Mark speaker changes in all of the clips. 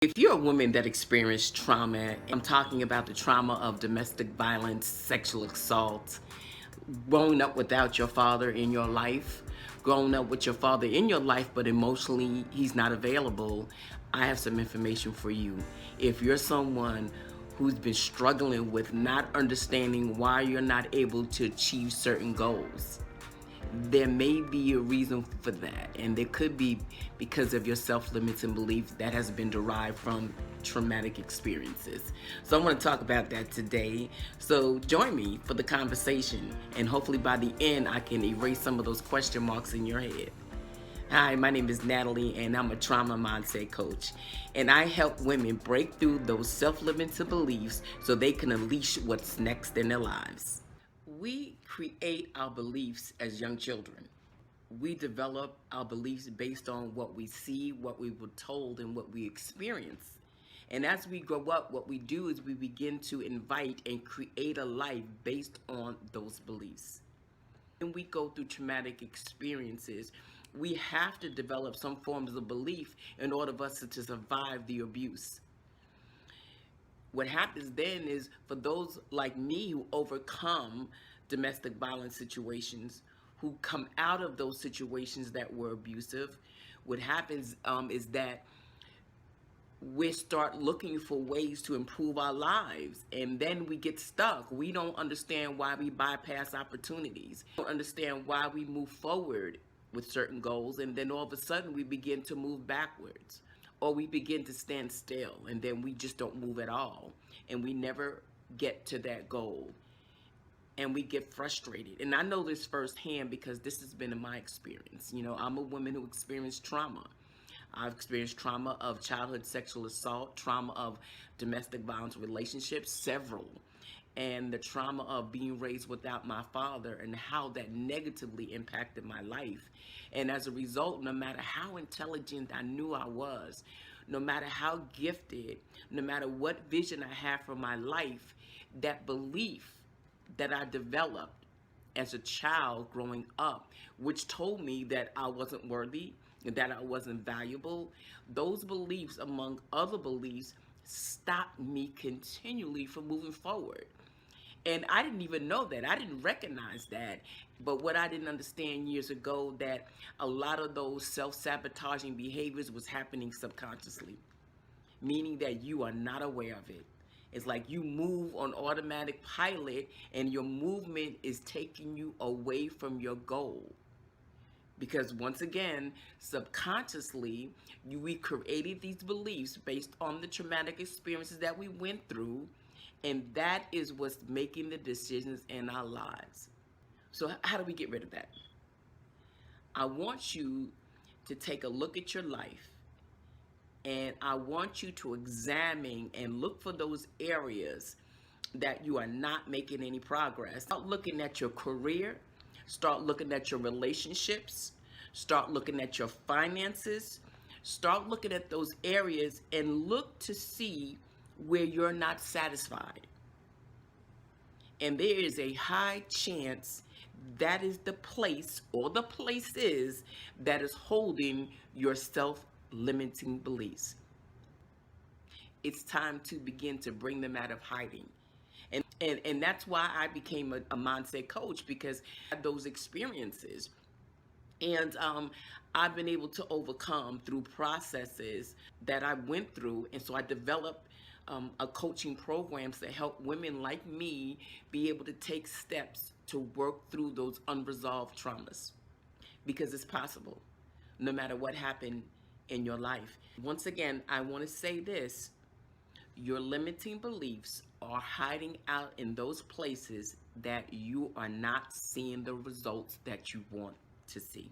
Speaker 1: If you're a woman that experienced trauma, I'm talking about the trauma of domestic violence, sexual assault, growing up without your father in your life, growing up with your father in your life, but emotionally he's not available, I have some information for you. If you're someone who's been struggling with not understanding why you're not able to achieve certain goals, there may be a reason for that, and there could be because of your self-limiting belief that has been derived from traumatic experiences. So I want to talk about that today. So join me for the conversation, and hopefully by the end I can erase some of those question marks in your head. Hi, my name is Natalie, and I'm a trauma mindset coach. And I help women break through those self-limiting beliefs so they can unleash what's next in their lives. We create our beliefs as young children. We develop our beliefs based on what we see, what we were told, and what we experience. And as we grow up, what we do is we begin to invite and create a life based on those beliefs. When we go through traumatic experiences, we have to develop some forms of belief in order for us to survive the abuse. What happens then is for those like me who overcome domestic violence situations, who come out of those situations that were abusive, what happens is that we start looking for ways to improve our lives, and then we get stuck. We don't understand why we bypass opportunities. We don't understand why we move forward with certain goals, and then all of a sudden we begin to move backwards, or we begin to stand still, and then we just don't move at all, and we never get to that goal, and we get frustrated. And I know this firsthand because this has been in my experience. You know, I'm a woman who experienced trauma. I've experienced trauma of childhood sexual assault, trauma of domestic violence relationships, several, and the trauma of being raised without my father and how that negatively impacted my life. And as a result, no matter how intelligent I knew I was, no matter how gifted, no matter what vision I had for my life, that belief that I developed as a child growing up, which told me that I wasn't worthy, that I wasn't valuable, those beliefs, among other beliefs, stopped me continually from moving forward. And I didn't even know that. I didn't recognize that. But what I didn't understand years ago, that a lot of those self-sabotaging behaviors was happening subconsciously, meaning that you are not aware of it. It's like you move on automatic pilot and your movement is taking you away from your goal. Because once again, subconsciously, we created these beliefs based on the traumatic experiences that we went through, and that is what's making the decisions in our lives. So how do we get rid of that? I want you to take a look at your life, and I want you to examine and look for those areas that you are not making any progress. Start looking at your career, start looking at your relationships, start looking at your finances, start looking at those areas and look to see where you're not satisfied. And there is a high chance that is the place, or the places, that is holding your self-limiting beliefs. It's time to begin to bring them out of hiding. And that's why I became a mindset coach, because I had those experiences. And I've been able to overcome through processes that I went through. And so I developed a coaching programs to help women like me be able to take steps to work through those unresolved traumas, because it's possible no matter what happened in your life. Once again, I want to say this: your limiting beliefs are hiding out in those places that you are not seeing the results that you want to see.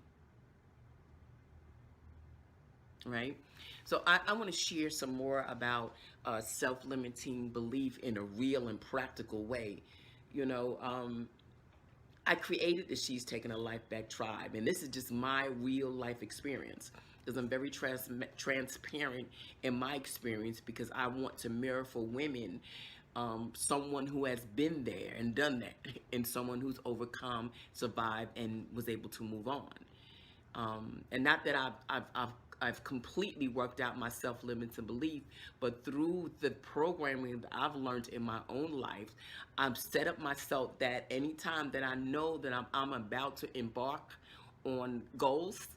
Speaker 1: Right? So I want to share some more about self-limiting belief in a real and practical way. You know, I created the She's Taking a Life Back tribe, and this is just my real life experience, because I'm very transparent in my experience, because I want to mirror for women someone who has been there and done that, and someone who's overcome, survived, and was able to move on. And not that I've I've completely worked out my self-limiting belief, but through the programming that I've learned in my own life, I've set up myself that anytime that I know that I'm about to embark on goals,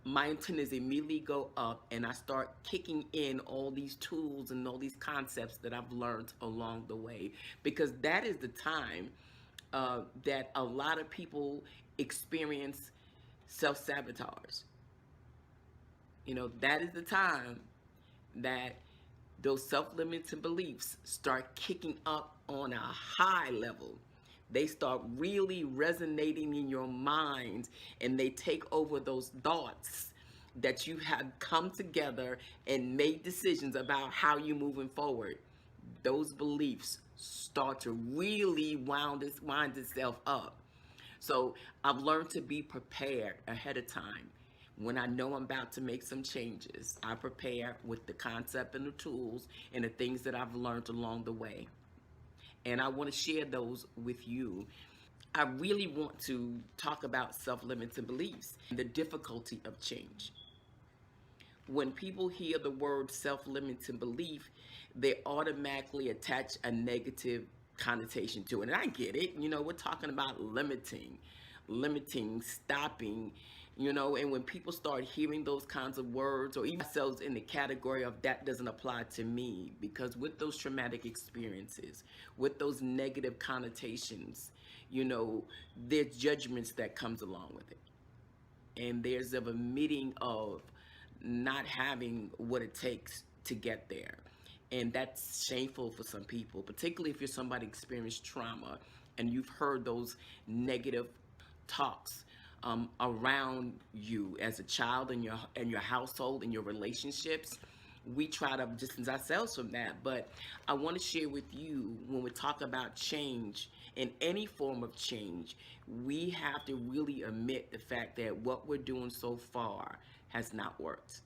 Speaker 1: my antennas immediately go up and I start kicking in all these tools and all these concepts that I've learned along the way. Because that is the time that a lot of people experience self-sabotage. You know, that is the time that those self-limiting beliefs start kicking up on a high level. They start really resonating in your mind and they take over those thoughts that you have come together and made decisions about how you're moving forward. Those beliefs start to really wind itself up. So I've learned to be prepared ahead of time. When I know I'm about to make some changes, I prepare with the concept and the tools and the things that I've learned along the way. And I want to share those with you. I really want to talk about self-limiting beliefs and the difficulty of change. When people hear the word self-limiting belief, they automatically attach a negative connotation to it. And I get it. You know, we're talking about limiting, stopping, you know, and when people start hearing those kinds of words or even ourselves in the category of that doesn't apply to me, because with those traumatic experiences, with those negative connotations, you know, there's judgments that comes along with it. And there's a admitting of not having what it takes to get there. And that's shameful for some people, particularly if you're somebody experienced trauma and you've heard those negative talks around you as a child in your household, in your relationships. We try to distance ourselves from that. But I want to share with you, when we talk about change, in any form of change, we have to really admit the fact that what we're doing so far has not worked.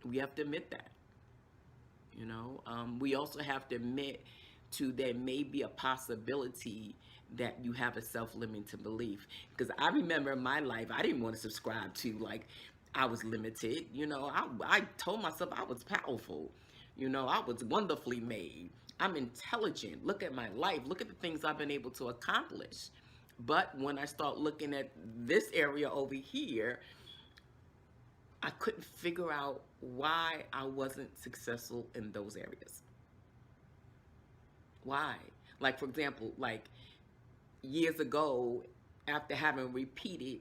Speaker 1: We have to admit that. You know, we also have to admit to there may be a possibility that you have a self-limiting belief. Because I remember in my life, I didn't want to subscribe to like I was limited. You know, I told myself I was powerful. You know, I was wonderfully made. I'm intelligent. Look at my life. Look at the things I've been able to accomplish. But when I start looking at this area over here, I couldn't figure out why I wasn't successful in those areas. Why? Like, for example, like years ago, after having repeated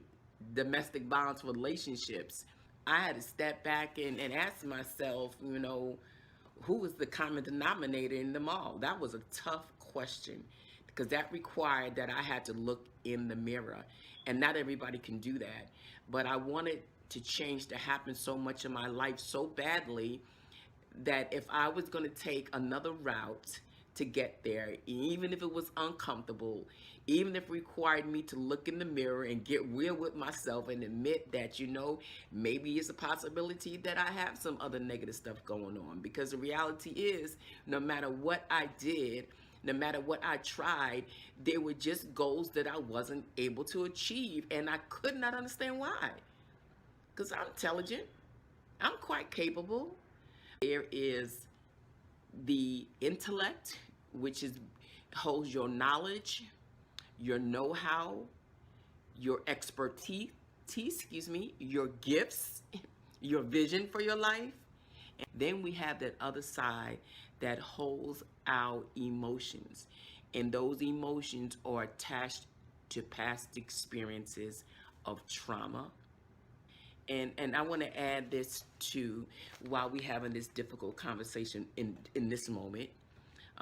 Speaker 1: domestic violence relationships, I had to step back and ask myself, you know, who was the common denominator in them all? That was a tough question because that required that I had to look in the mirror. And not everybody can do that. But I wanted to change to happen so much in my life so badly that if I was going to take another route to get there, even if it was uncomfortable, even if it required me to look in the mirror and get real with myself and admit that, you know, maybe it's a possibility that I have some other negative stuff going on. Because the reality is, no matter what I did, no matter what I tried, there were just goals that I wasn't able to achieve. And I could not understand why. Because I'm intelligent, I'm quite capable. There is the intellect, which is holds your knowledge, your know-how, your expertise, your gifts, your vision for your life. And then we have that other side that holds our emotions. And those emotions are attached to past experiences of trauma. And I want to add this too, while we having this difficult conversation in this moment,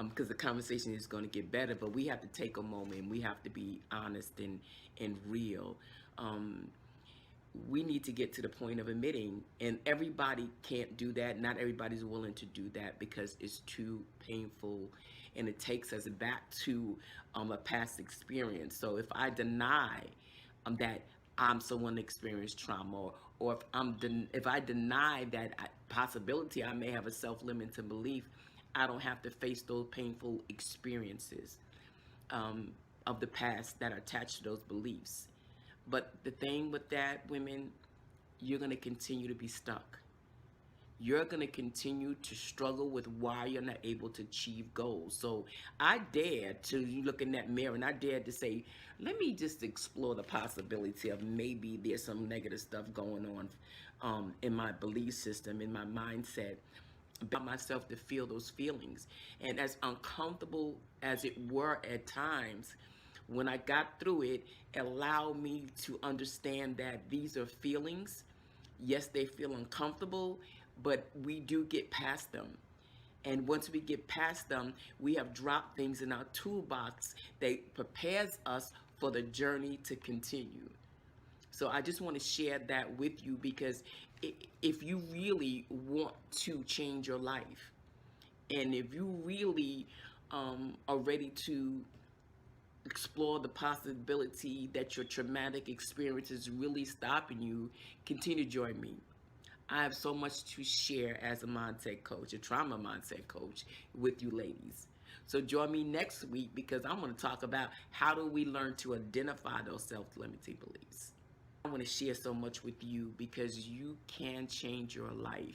Speaker 1: because the conversation is going to get better, but we have to take a moment and we have to be honest and real. We need to get to the point of admitting, and everybody can't do that. Not everybody's willing to do that because it's too painful and it takes us back to a past experience. So if I deny that I'm someone that experienced trauma, or if I deny that possibility I may have a self-limiting belief, I don't have to face those painful experiences of the past that are attached to those beliefs. But the thing with that, women, you're going to continue to be stuck. You're going to continue to struggle with why you're not able to achieve goals. So I dared to look in that mirror and I dared to say, let me just explore the possibility of maybe there's some negative stuff going on in my belief system, in my mindset, about myself to feel those feelings. And as uncomfortable as it were at times, when I got through it, it allowed me to understand that these are feelings. Yes, they feel uncomfortable, but we do get past them. And once we get past them, we have dropped things in our toolbox that prepares us for the journey to continue. So I just want to share that with you because if you really want to change your life, and if you really are ready to explore the possibility that your traumatic experience is really stopping you, continue to join me. I have so much to share as a mindset coach, a trauma mindset coach with you ladies. So join me next week because I'm going to talk about how do we learn to identify those self-limiting beliefs. I want to share so much with you because you can change your life.